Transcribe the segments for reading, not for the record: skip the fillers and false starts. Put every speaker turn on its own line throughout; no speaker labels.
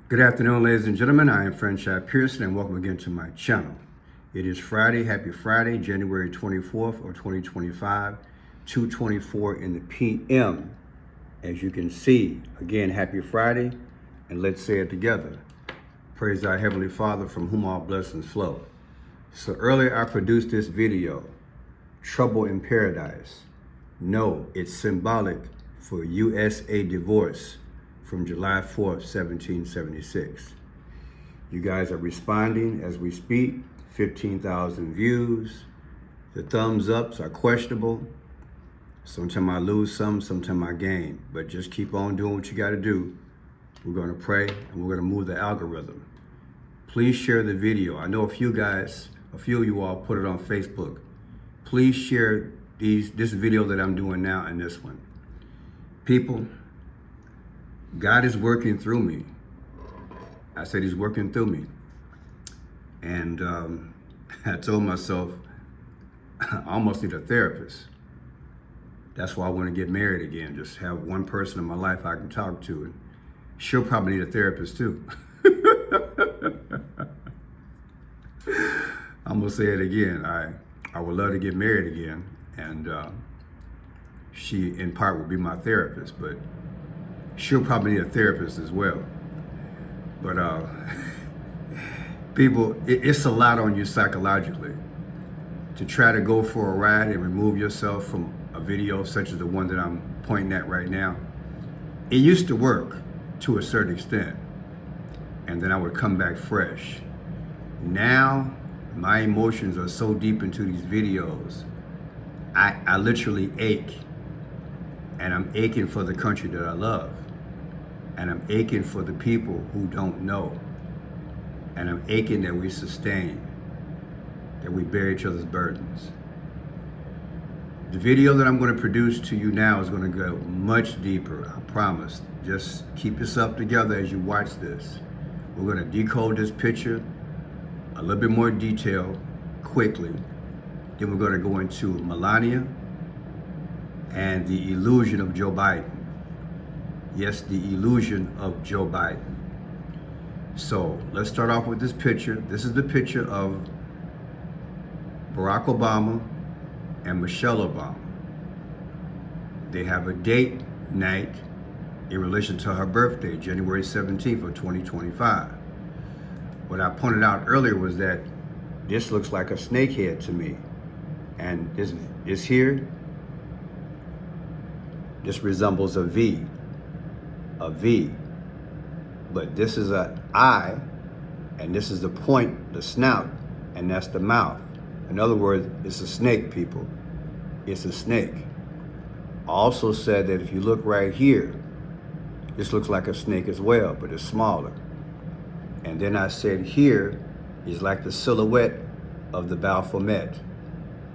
Good afternoon, ladies and gentlemen. I am Franchise Pearson, and welcome again to my channel. It is Friday. Happy Friday, January 24th of 2025, 2:24 in the p.m. As you can see, again, happy Friday, and let's say it together. Praise our Heavenly Father, from whom all blessings flow. So earlier I produced this video, Trouble in Paradise. No, it's symbolic for USA divorce from July 4th, 1776. You guys are responding as we speak, 15,000 views. The thumbs ups are questionable. Sometimes I lose some, sometimes I gain, but just keep on doing what you gotta do. We're gonna pray and we're gonna move the algorithm. Please share the video. I know a few of you all put it on Facebook. Please share this video that I'm doing now and this one. People, God is working through me. I said he's working through me. And I told myself, I almost need a therapist. That's why I want to get married again. Just have one person in my life I can talk to. And she'll probably need a therapist too. I'm gonna say it again. I would love to get married again. And she in part would be my therapist, but she'll probably need a therapist as well. But people, it's a lot on you psychologically to try to go for a ride and remove yourself from a video such as the one that I'm pointing at right now. It used to work to a certain extent, and then I would come back fresh. Now, my emotions are so deep into these videos, I literally ache. And I'm aching for the country that I love. And I'm aching for the people who don't know. And I'm aching that we sustain, that we bear each other's burdens. The video that I'm going to produce to you now is going to go much deeper, I promise. Just keep yourself together as you watch this. We're going to decode this picture, a little bit more detail, quickly. Then we're going to go into Melania and the illusion of Joe Biden. Yes, the illusion of Joe Biden. So let's start off with this picture. This is the picture of Barack Obama and Michelle Obama. They have a date night in relation to her birthday, January 17th of 2025. What I pointed out earlier was that this looks like a snake head to me. And this here, this resembles a V. But this is an eye, and this is the point, the snout, and that's the mouth. In other words, it's a snake, people. It's a snake. I also said that if you look right here, this looks like a snake as well, but it's smaller. And then I said here is like the silhouette of the Baphomet,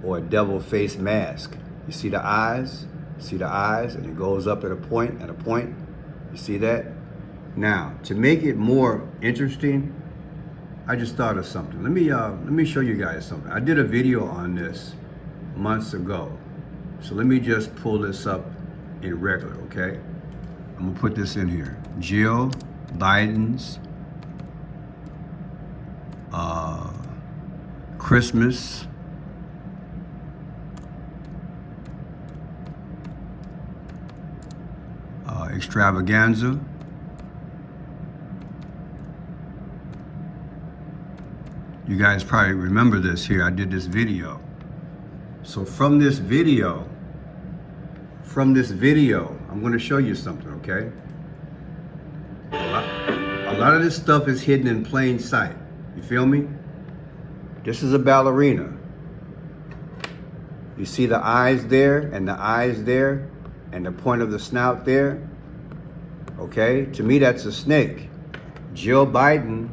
or a devil face mask. You see the eyes? See the eyes? And it goes up at a point, You see that? Now, to make it more interesting, I just thought of something. Let me show you guys something. I did a video on this months ago. So let me just pull this up in regular, okay? I'm gonna put this in here. Jill Biden's Christmas extravaganza. You guys probably remember this here. I did this video. So from this video, I'm going to show you something, okay? A lot of this stuff is hidden in plain sight. You feel me? This is a ballerina. You see the eyes there and the eyes there and the point of the snout there? Okay, to me that's a snake. Jill Biden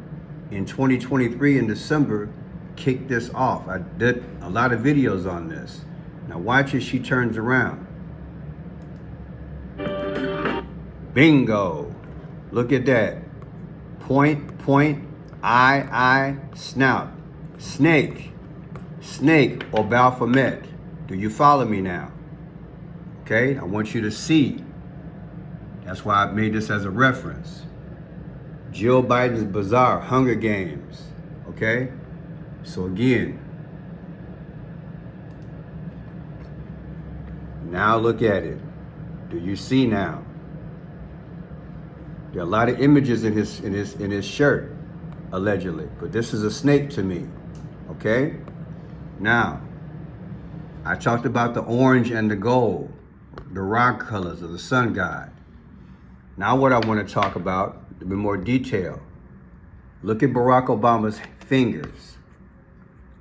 in 2023 in December kicked this off. I did a lot of videos on this. Now watch as she turns around. Bingo. Look at that. Point, eye, snout. Snake or Baphomet. Do you follow me now? Okay, I want you to see. That's why I made this as a reference. Jill Biden's Bazaar, Hunger Games, okay? So again, now look at it. Do you see now? There are a lot of images in his shirt, allegedly, but this is a snake to me, okay? Now, I talked about the orange and the gold, the rock colors of the sun god. Now what I want to talk about, a bit more detail. Look at Barack Obama's fingers.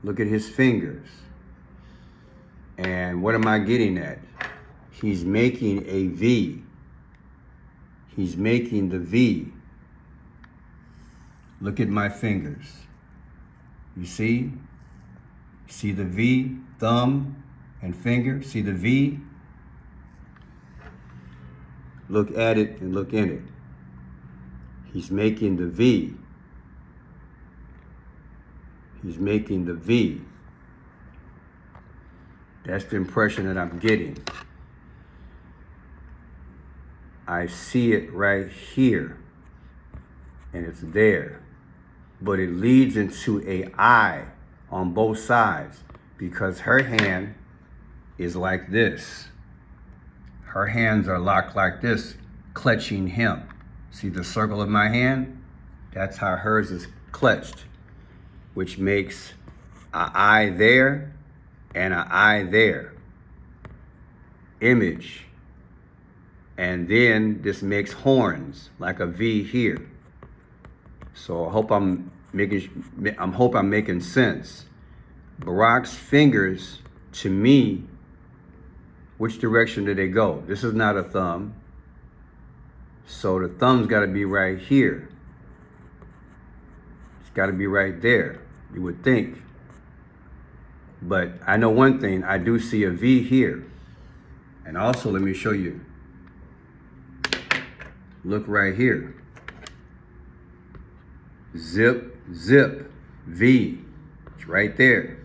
Look at his fingers. And what am I getting at? He's making a V. He's making the V. Look at my fingers. You see? See the V, thumb and finger? See the V? Look at it and look in it. He's making the V. He's making the V. That's the impression that I'm getting. I see it right here, and it's there. But it leads into a I on both sides because her hand is like this. Her hands are locked like this, clutching him. See the circle of my hand? That's how hers is clutched, which makes an I there and an I there. Image. And then this makes horns, like a V here. So I hope I'm making sense. Barack's fingers, to me, which direction do they go? This is not a thumb. So the thumb's got to be right here. It's got to be right there, you would think. But I know one thing, I do see a V here. And also, let me show you. Look right here. Zip, zip, V. It's right there.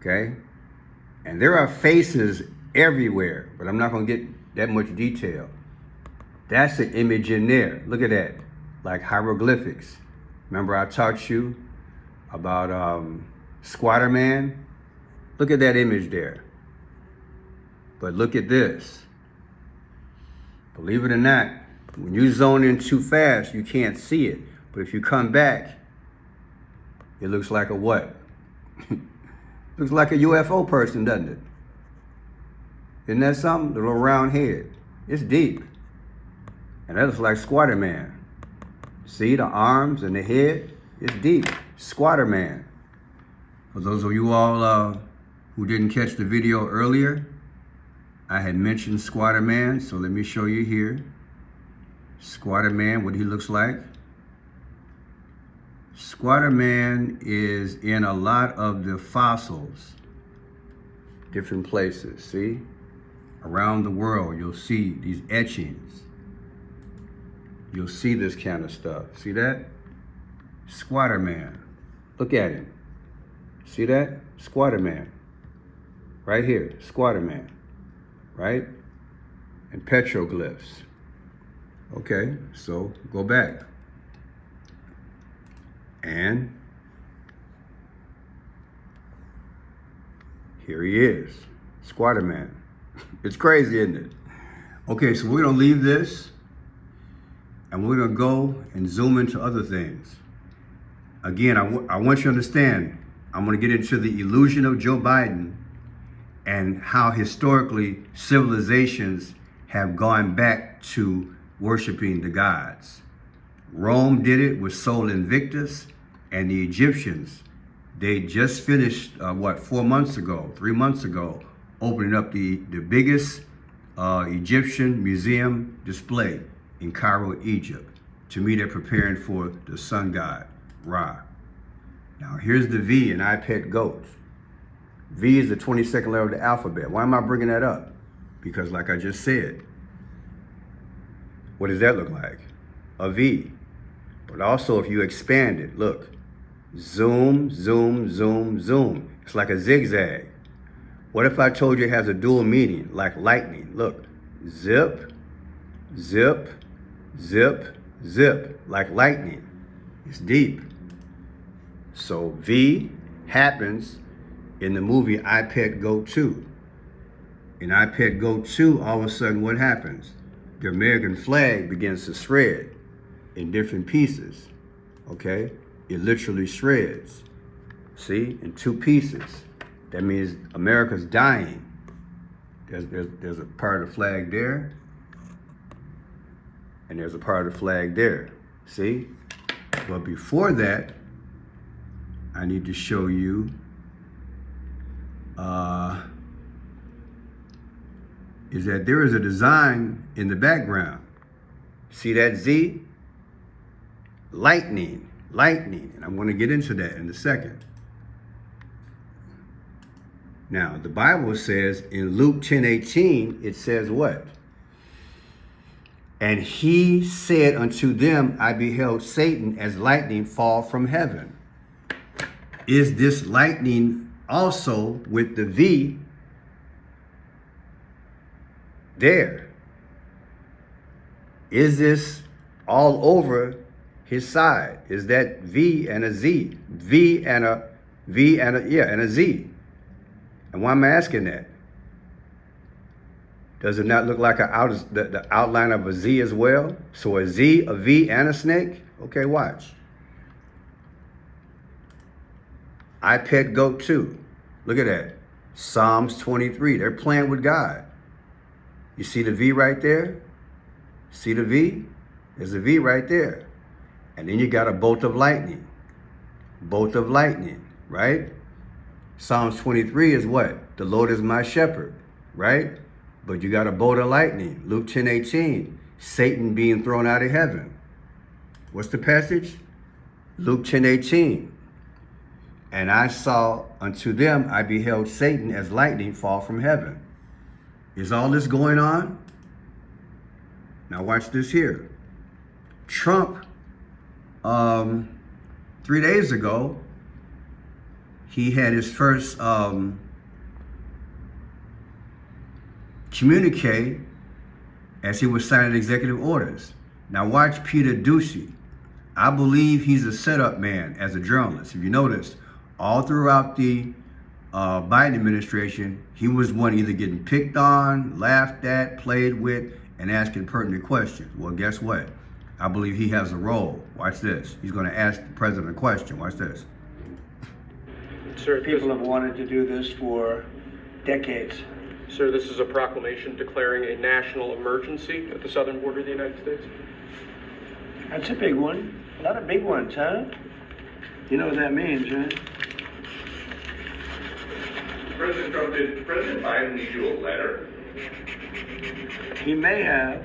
Okay? And there are faces everywhere, but I'm not going to get that much detail. That's an image in there. Look at that. Like hieroglyphics. Remember I taught you about Squatter Man? Look at that image there. But look at this. Believe it or not, when you zone in too fast, you can't see it. But if you come back, it looks like a what? Looks like a UFO person, doesn't it? Isn't that something? The little round head. It's deep. And that looks like Squatter Man. See the arms and the head? It's deep. Squatter Man. For those of you all who didn't catch the video earlier, I had mentioned Squatter Man, so let me show you here. Squatter Man, what he looks like. Squatter Man is in a lot of the fossils, different places, see? Around the world, you'll see these etchings. You'll see this kind of stuff. See that? Squatter Man. Look at him. See that? Squatter Man. Right here, Squatter Man. Right? And petroglyphs. Okay, so go back. And here he is, Squatter Man. It's crazy, isn't it? Okay, so we're gonna leave this and we're gonna go and zoom into other things. Again, I want you to understand, I'm gonna get into the illusion of Joe Biden and how historically civilizations have gone back to worshiping the gods. Rome did it with Sol Invictus, and the Egyptians, they just finished, 3 months ago, opening up the biggest Egyptian museum display in Cairo, Egypt. To me, they're preparing for the sun god, Ra. Now, here's the V in I Pet Goat. V is the 22nd letter of the alphabet. Why am I bringing that up? Because like I just said, what does that look like? A V. But also if you expand it, look, zoom, zoom, zoom, zoom. It's like a zigzag. What if I told you it has a dual meaning, like lightning? Look, zip, zip, zip, Zip, like lightning. It's deep. So V happens in the movie I Pet Goat 2. In I Pet Goat 2, all of a sudden what happens? The American flag begins to shred in different pieces, okay? It literally shreds, see, in two pieces. That means America's dying. There's a part of the flag there, and there's a part of the flag there, see? But before that, I need to show you is that there is a design in the background. See that Z? Lightning, and I'm going to get into that in a second. Now, the Bible says in Luke 10:18, it says what? And he said unto them, I beheld Satan as lightning fall from heaven. Is this lightning also with the V there? Is this all over his side? Is that V and a Z? V and a Z. And why am I asking that? Does it not look like the outline of a Z as well? So a Z, a V, and a snake? Okay, watch. I Pet Goat 2. Look at that. Psalms 23. They're playing with God. You see the V right there? See the V? There's a V right there. And then you got a bolt of lightning. Bolt of lightning, right? Psalms 23 is what? The Lord is my shepherd, right? But you got a bolt of lightning. Luke 10:18, Satan being thrown out of heaven. What's the passage? Luke 10:18. And I saw unto them, I beheld Satan as lightning fall from heaven. Is all this going on? Now watch this here. Trump, 3 days ago, he had his first communique as he was signing executive orders. Now watch Peter Ducey. I believe he's a setup man as a journalist. If you notice, all throughout the Biden administration, he was one either getting picked on, laughed at, played with, and asking pertinent questions. Well, guess what? I believe he has a role. Watch this. He's going to ask the president a question. Watch this.
Sir, people have wanted to do this for decades.
Sir, this is a proclamation declaring a national emergency at the southern border of the United States.
That's a big one. A lot of big ones, huh? You know what that means, right?
President Trump, did President Biden leave you a letter?
He may have.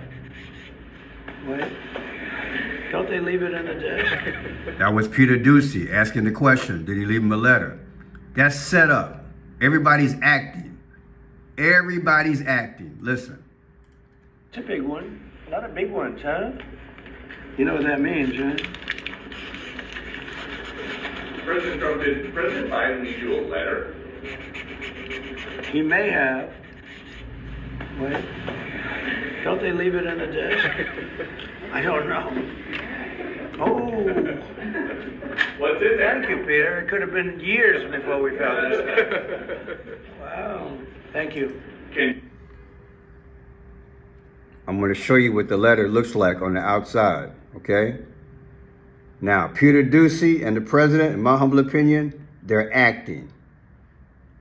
Wait. Don't they leave it in the desk?
That was Peter Ducey asking the question, did he leave him a letter? That's set up. Everybody's acting. Everybody's acting. Listen.
It's a big one. A lot of big ones, huh? You know what that means, right?
President Trump, did President Biden leave you a letter?
He may have. Wait. Don't they leave it in the desk? I don't know. Oh.
What's in there?
Thank you, Peter. It could have been years before we found this. Wow. Thank you.
I'm going to show you what the letter looks like on the outside, okay? Now, Peter Ducey and the president, in my humble opinion, they're acting.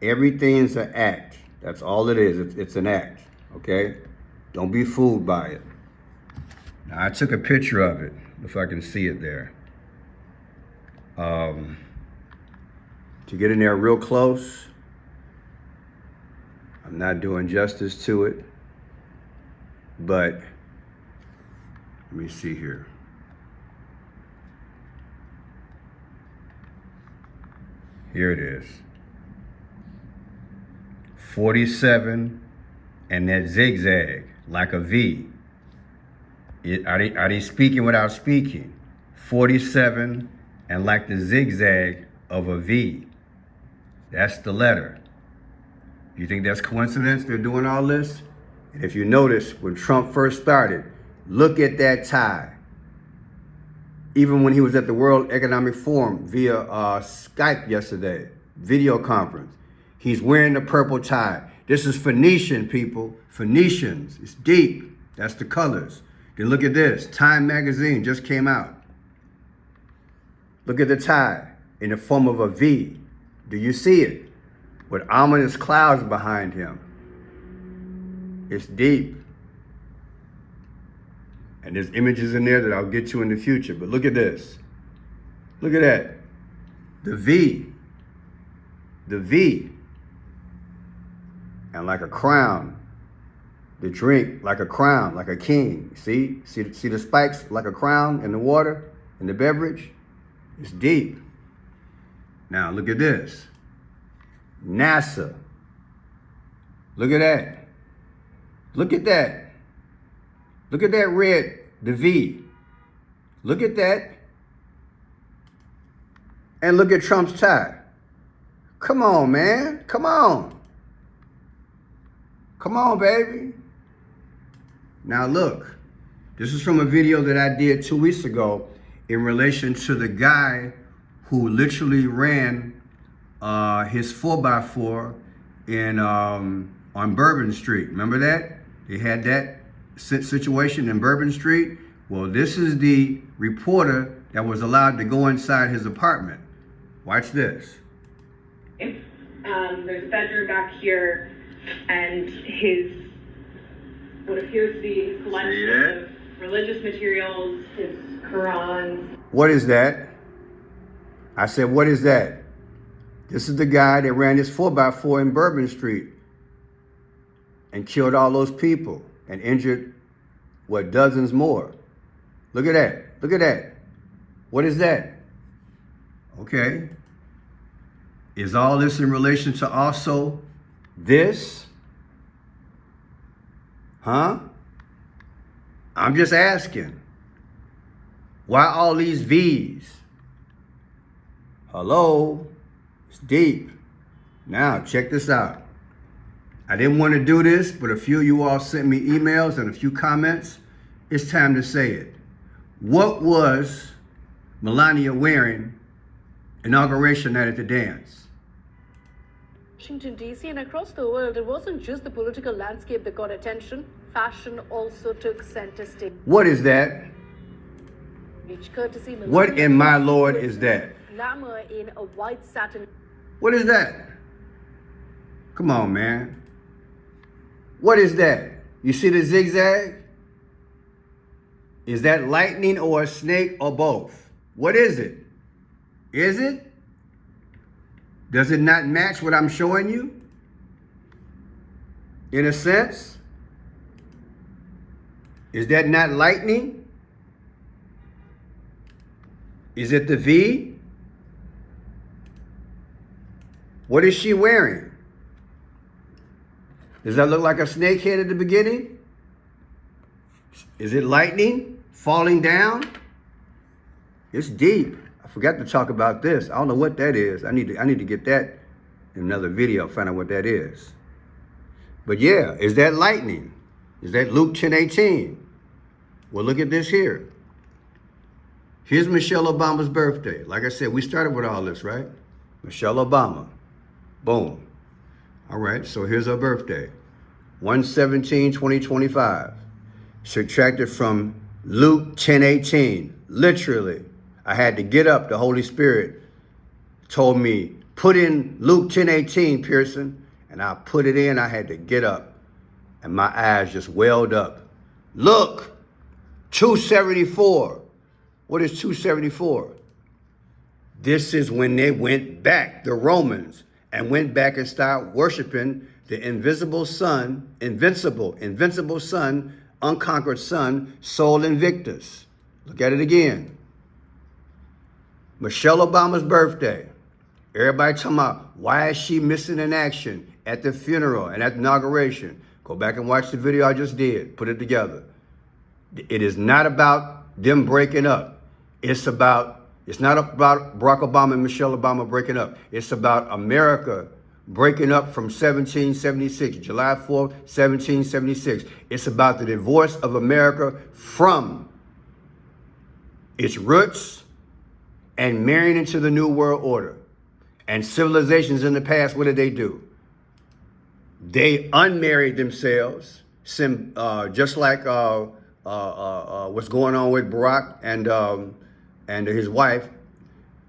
Everything's an act. That's all it is. It's an act, okay? Don't be fooled by it. Now, I took a picture of it, if I can see it there. To get in there real close, I'm not doing justice to it, but let me see here. Here it is. 47 and that zigzag like a V. Are they speaking without speaking? 47 and like the zigzag of a V. That's the letter. You think that's coincidence they're doing all this? And if you notice, when Trump first started, look at that tie. Even when he was at the World Economic Forum via Skype yesterday, video conference, he's wearing the purple tie. This is Phoenician, people. Phoenicians. It's deep. That's the colors. Then look at this. Time magazine just came out. Look at the tie in the form of a V. Do you see it? With ominous clouds behind him. It's deep. And there's images in there that I'll get to in the future. But look at this. Look at that. The V. The V. And like a crown. The drink like a crown, like a king. See the spikes like a crown in the water, in the beverage? It's deep. Now look at this. NASA. Look at that. Look at that. Look at that red, the V. Look at that. And look at Trump's tie. Come on, man. Come on. Come on, baby. Now look, this is from a video that I did 2 weeks ago in relation to the guy who literally ran his 4x4 on Bourbon Street. Remember that? They had that situation in Bourbon Street. Well, this is the reporter that was allowed to go inside his apartment. Watch this.
There's a bedroom back here, and what appears to be his collection of religious materials, his Quran.
What is that? I said, what is that? This is the guy that ran his 4x4 in Bourbon Street and killed all those people and injured, dozens more. Look at that. Look at that. What is that? Okay. Is all this in relation to also this? Huh? I'm just asking. Why all these V's? Hello? It's deep. Now, check this out. I didn't want to do this, but a few of you all sent me emails and a few comments. It's time to say it. What was Melania wearing inauguration night at the dance?
Washington, D.C. and across the world, it wasn't just the political landscape that got attention. Fashion also took center stage.
What is that?
Courtesy
What in my Lord is that?
Glamour in a white satin.
What is that? Come on, man. What is that? You see the zigzag? Is that lightning or a snake or both? What is it? Is it? Does it not match what I'm showing you? In a sense? Is that not lightning? Is it the V? What is she wearing? Does that look like a snake head at the beginning? Is it lightning falling down? It's deep. I forgot to talk about this. I don't know what that is. I need to get that in another video, find out what that is. But yeah, is that lightning? Is that Luke 10:18? Well, look at this here. Here's Michelle Obama's birthday. Like I said, we started with all this, right? Michelle Obama. Boom. All right, so here's her birthday. 1/17/2025. Subtracted from Luke 10:18. Literally, I had to get up. The Holy Spirit told me, put in Luke 10:18, Pearson. And I put it in. I had to get up. And my eyes just welled up. Look, 274. What is 274? This is when they went back, the Romans, and went back and started worshiping the invisible son, invincible son, unconquered son, Sol Invictus. Look at it again. Michelle Obama's birthday. Everybody talking about, why is she missing in action at the funeral and at the inauguration? Go back and watch the video I just did. Put it together. It is not about them breaking up. It's not about Barack Obama and Michelle Obama breaking up. It's about America breaking up from 1776, July 4th, 1776. It's about the divorce of America from its roots and marrying into the New World Order. And civilizations in the past, what did they do? They unmarried themselves, just like what's going on with Barack and his wife,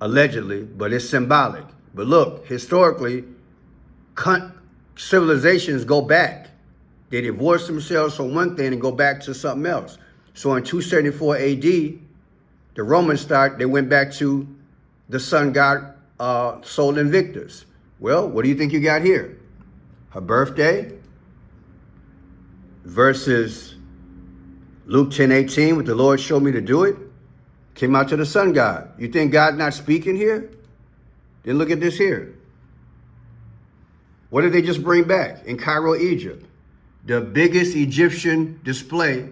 allegedly, but it's symbolic. But look, historically, civilizations go back. They divorce themselves from one thing and go back to something else. So in 274 AD, the Romans they went back to the sun god Sol Invictus. Well, what do you think you got here? Her birthday versus Luke 10:18, what the Lord showed me to do it, came out to the sun god. You think God not speaking here? Then look at this here. What did they just bring back in Cairo, Egypt? The biggest Egyptian display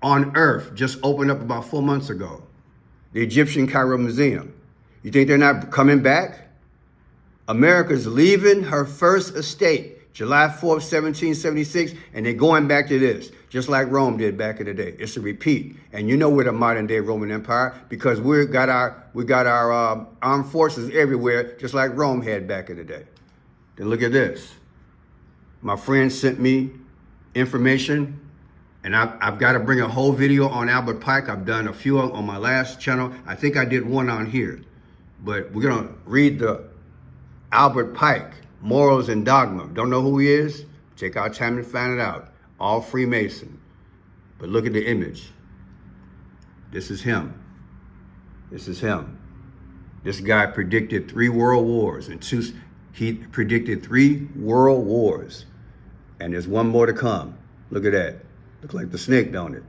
on earth just opened up about 4 months ago. The Egyptian Cairo Museum. You think they're not coming back? America's leaving her first estate, July 4th, 1776, and they're going back to this, just like Rome did back in the day. It's a repeat. And you know we're the modern day Roman Empire because we got our armed forces everywhere, just like Rome had back in the day. Then look at this. My friend sent me information, and I've got to bring a whole video on Albert Pike. I've done a few on my last channel. I think I did one on here. But we're going to read the Albert Pike, Morals and Dogma. Don't know who he is? Take our time to find it out. All Freemason. But look at the image. This is him. This is him. This guy predicted 3 world wars. He predicted 3 world wars. And there's one more to come. Look at that. Look like the snake, don't it?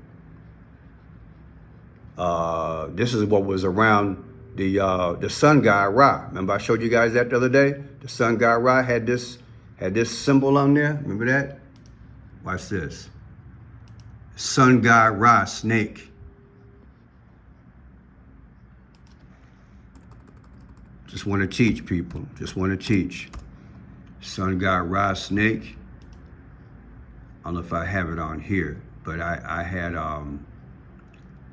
This is what was around the sun god Ra. Remember I showed you guys that the other day? The sun god Ra had this symbol on there. Remember that? Watch this. Sun god Ra, snake. Just want to teach people. Just want to teach. Sun god Ra, snake. I don't know if I have it on here, but I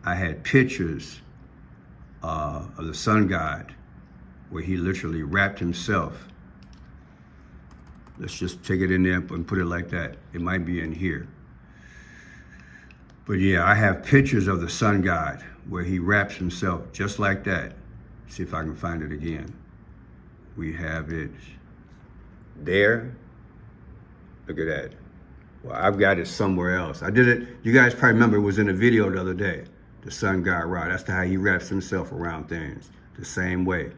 had pictures of the sun god where he literally wrapped himself. Let's just take it in there and put it like that. It might be in here. But yeah, I have pictures of the sun god where he wraps himself just like that. See if I can find it again. We have it there. Look at that. Well, I've got it somewhere else. I did it, you guys probably remember it was in a video the other day. The sun god Ra, that's how he wraps himself around things. The same way.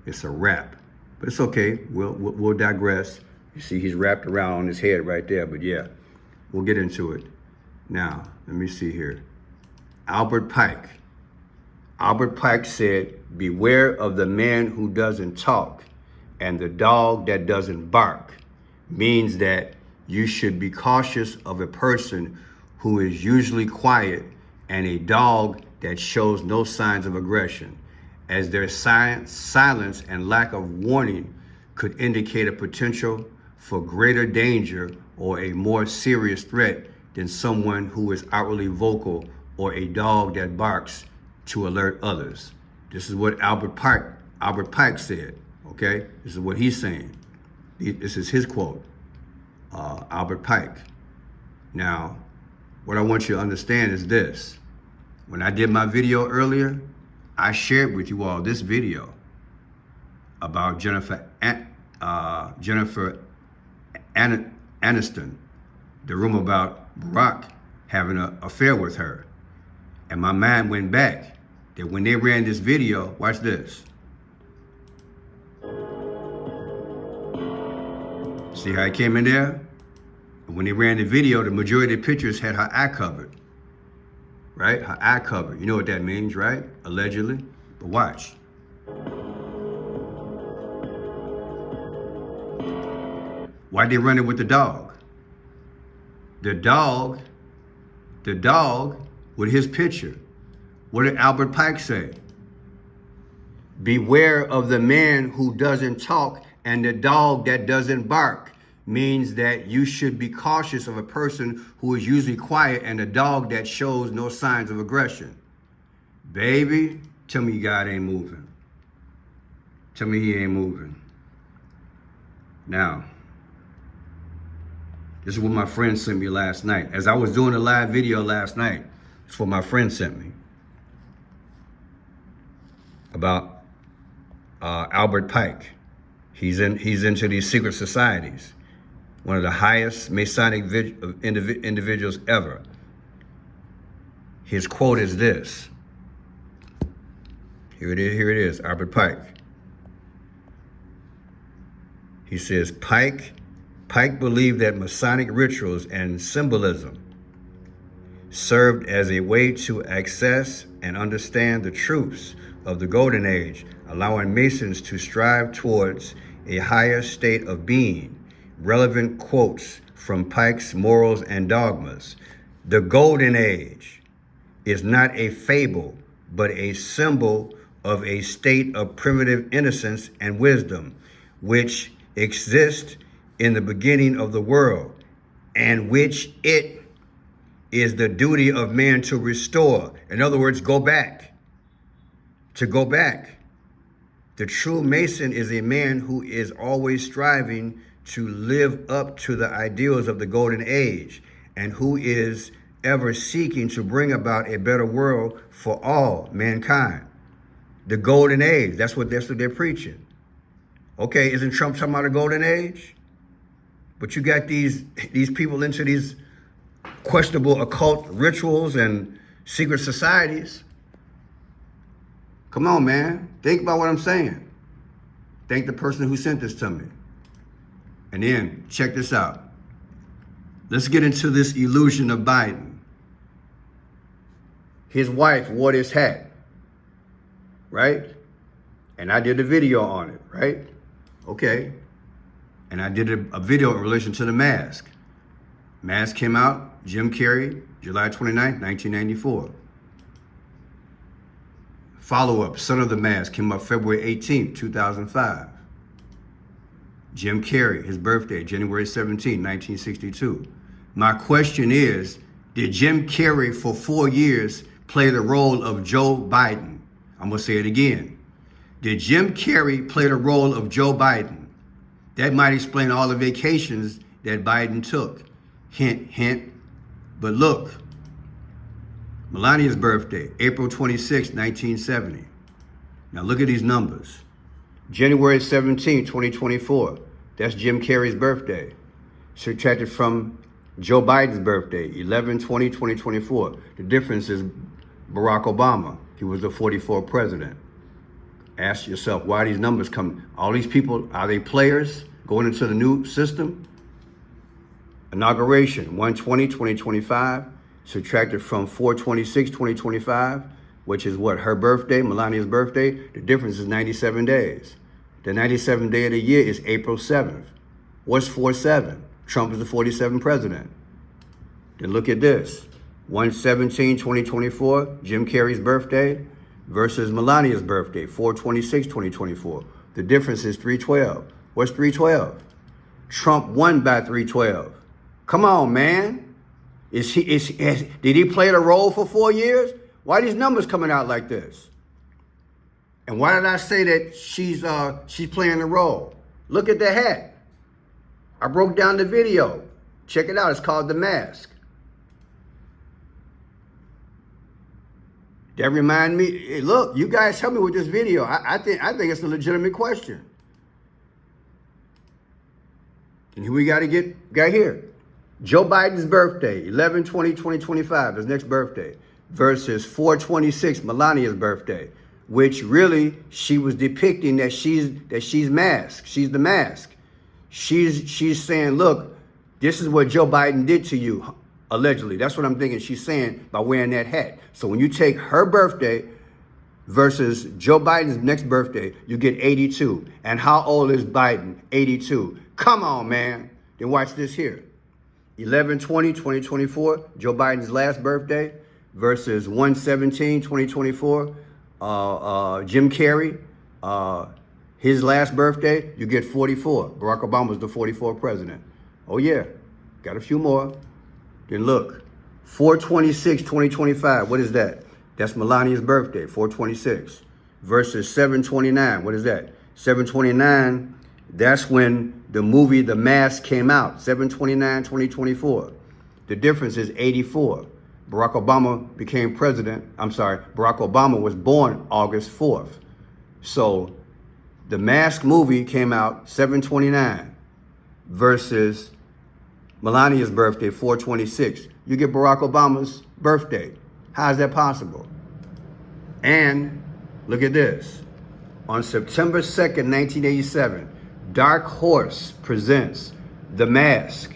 It's a wrap. But it's okay, we'll digress. You see he's wrapped around on his head right there, but yeah, we'll get into it. Now, let me see here. Albert Pike. Albert Pike said, beware of the man who doesn't talk and the dog that doesn't bark. Means that you should be cautious of a person who is usually quiet and a dog that shows no signs of aggression, as their silence and lack of warning could indicate a potential for greater danger or a more serious threat than someone who is outwardly vocal or a dog that barks to alert others. This is what Albert Pike said, okay? This is what he's saying. This is his quote. Albert Pike. Now, what I want you to understand is this. When I did my video earlier, I shared with you all this video about Jennifer Aniston, the rumor about Barack having an affair with her. And my mind went back that when they ran this video, watch this. See how it came in there? And when they ran the video, the majority of the pictures had her eye covered. Right? Her eye covered. You know what that means, right? Allegedly. But watch. Why'd they run it with the dog? The dog with his picture. What did Albert Pike say? Beware of the man who doesn't talk and the dog that doesn't bark. Means that you should be cautious of a person who is usually quiet and a dog that shows no signs of aggression. Baby, tell me God ain't moving. Tell me he ain't moving. Now, this is what my friend sent me last night. As I was doing a live video last night, it's what my friend sent me about Albert Pike. He's into these secret societies. One of the highest Masonic individuals ever. His quote is this. Here it is, Albert Pike. He says, Pike believed that Masonic rituals and symbolism served as a way to access and understand the truths of the Golden Age, allowing Masons to strive towards a higher state of being. Relevant quotes from Pike's Morals and Dogmas. The Golden Age is not a fable, but a symbol of a state of primitive innocence and wisdom, which exists in the beginning of the world, and which it is the duty of man to restore. In other words, go back. To go back. The true Mason is a man who is always striving to live up to the ideals of the Golden Age, and who is ever seeking to bring about a better world for all mankind. The Golden Age, that's what they're preaching. Okay, isn't Trump talking about a Golden Age? But you got these people into these questionable occult rituals and secret societies. Come on, man. Think about what I'm saying. Thank the person who sent this to me. And then, check this out. Let's get into this illusion of Biden. His wife wore this hat, right? And I did a video on it, right? Okay. And I did a video in relation to the mask. Mask came out, Jim Carrey, July 29th, 1994. Follow-up, Son of the Mask, came up February 18th, 2005. Jim Carrey, his birthday, January 17, 1962. My question is, did Jim Carrey for 4 years play the role of Joe Biden? I'm gonna say it again. Did Jim Carrey play the role of Joe Biden? That might explain all the vacations that Biden took. Hint, hint. But look, Melania's birthday, April 26, 1970. Now look at these numbers. January 17, 2024. That's Jim Carrey's birthday. Subtracted from Joe Biden's birthday, 11/20/2024. The difference is Barack Obama. He was the 44th president. Ask yourself, why these numbers come? All these people, are they players going into the new system? Inauguration, 1/20/2025. Subtracted from 4/26/2025, which is what, her birthday, Melania's birthday. The difference is 97 days. The 97th day of the year is April 7th. What's 4/7? Trump is the 47th president. Then look at this. 1/17/2024, Jim Carrey's birthday versus Melania's birthday, 4/26/2024. The difference is 3/12. What's 3/12? Trump won by 3/12. Come on, man. Did he play the role for 4 years? Why are these numbers coming out like this? And why did I say that she's playing the role? Look at the hat. I broke down the video. Check it out. It's called The Mask. That remind me. Hey, look, you guys help me with this video. I think it's a legitimate question. And here we got here. Joe Biden's birthday, 11/20/2025, his next birthday, versus 4/26, Melania's birthday, which really she was depicting that she's masked. She's the mask. She's saying, look, this is what Joe Biden did to you, allegedly. That's what I'm thinking she's saying by wearing that hat. So when you take her birthday versus Joe Biden's next birthday, you get 82. And how old is Biden? 82. Come on, man. Then watch this here. 11/20/2024, Joe Biden's last birthday versus 1/17/2024, Jim Carrey, his last birthday, you get 44. Barack Obama was the 44th president. Oh yeah, got a few more. Then look, 4/26/2025, what is that? That's Melania's birthday, 4/26. Versus 7/29, what is that? 7/29, that's when the movie The Mask came out, 7/29/2024. The difference is 84. Barack Obama became president. Barack Obama was born August 4th. So The Mask movie came out 7/29 versus Melania's birthday, 4/26. You get Barack Obama's birthday. How is that possible? And look at this. On September 2nd, 1987, Dark Horse presents The Mask.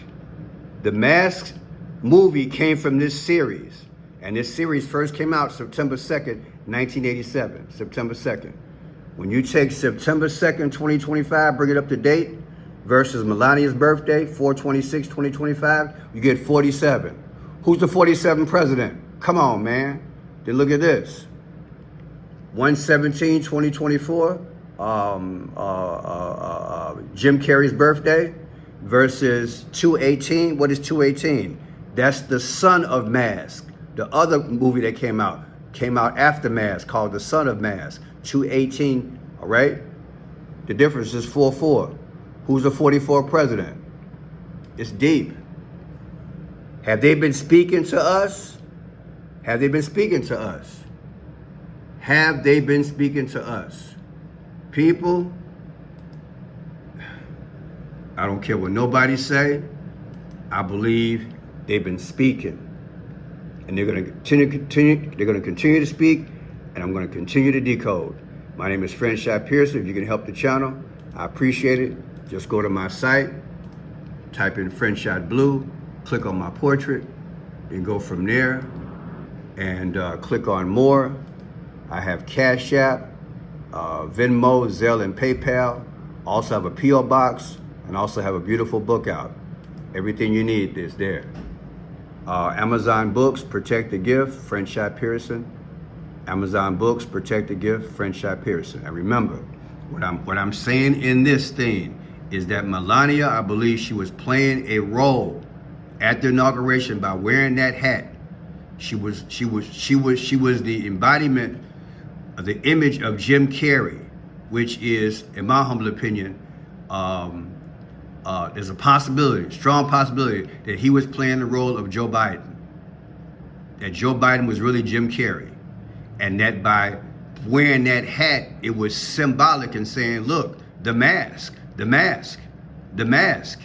The Mask movie came from this series. And this series first came out September 2nd, 1987. September 2nd. When you take September 2nd, 2025, bring it up to date, versus Melania's birthday, 4/26/2025, you get 47. Who's the 47th president? Come on, man. Then look at this. 1/17/2024, Jim Carrey's birthday versus 2/18. What is 2/18? That's the Son of Mask. The other movie that came out after Mask called The Son of Mask. 2/18, all right? The difference is 4/4. Who's the 44th president? It's deep. Have they been speaking to us? Have they been speaking to us? Have they been speaking to us? People, I don't care what nobody say. I believe they've been speaking. And they're going to continue to speak, and I'm going to continue to decode. My name is Friendship Pearson. If you can help the channel, I appreciate it. Just go to my site, type in Friendship Blue, click on my portrait, and go from there, and click on more. I have Cash App, Venmo, Zelle, and PayPal. Also have a P.O. box, and also have a beautiful book out. Everything you need is there. Amazon Books, Protect the Gift, Friendship Pearson. Amazon Books, Protect the Gift, Friendship Pearson. And remember, what I'm saying in this thing is that Melania, I believe she was playing a role at the inauguration by wearing that hat. She was the embodiment of the image of Jim Carrey, which is, in my humble opinion, there's a possibility, strong possibility, that he was playing the role of Joe Biden. That Joe Biden was really Jim Carrey. And that by wearing that hat, it was symbolic in saying, look, the mask, the mask, the mask.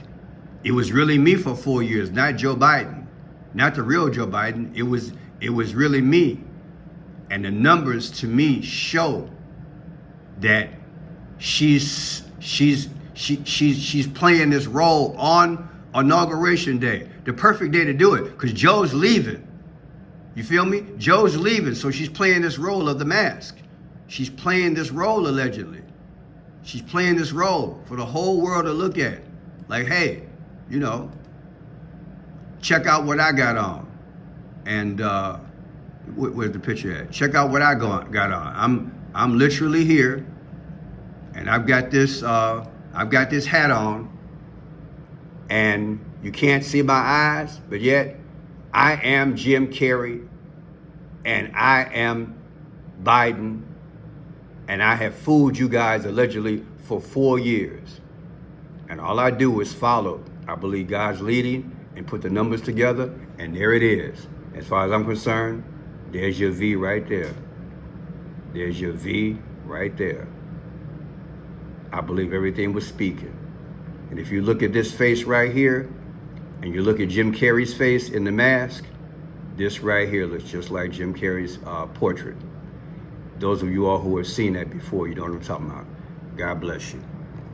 It was really me for 4 years, not Joe Biden, not the real Joe Biden. It was really me. And the numbers to me show that she's playing this role on Inauguration Day, the perfect day to do it, because Joe's leaving. You feel me? Joe's leaving, so she's playing this role of the mask. She's playing this role, allegedly. She's playing this role for the whole world to look at. Like, hey, you know, check out what I got on. And where's the picture at? Check out what I got on. I'm literally here, and I've got this hat on, and you can't see my eyes, but yet I am Jim Carrey, and I am Biden, and I have fooled you guys allegedly for 4 years. And all I do is follow. I believe God's leading and put the numbers together, and there it is. As far as I'm concerned, there's your V right there. There's your V right there. I believe everything was speaking. And if you look at this face right here, and you look at Jim Carrey's face in the mask, this right here looks just like Jim Carrey's portrait. Those of you all who have seen that before, you know what I'm talking about. God bless you.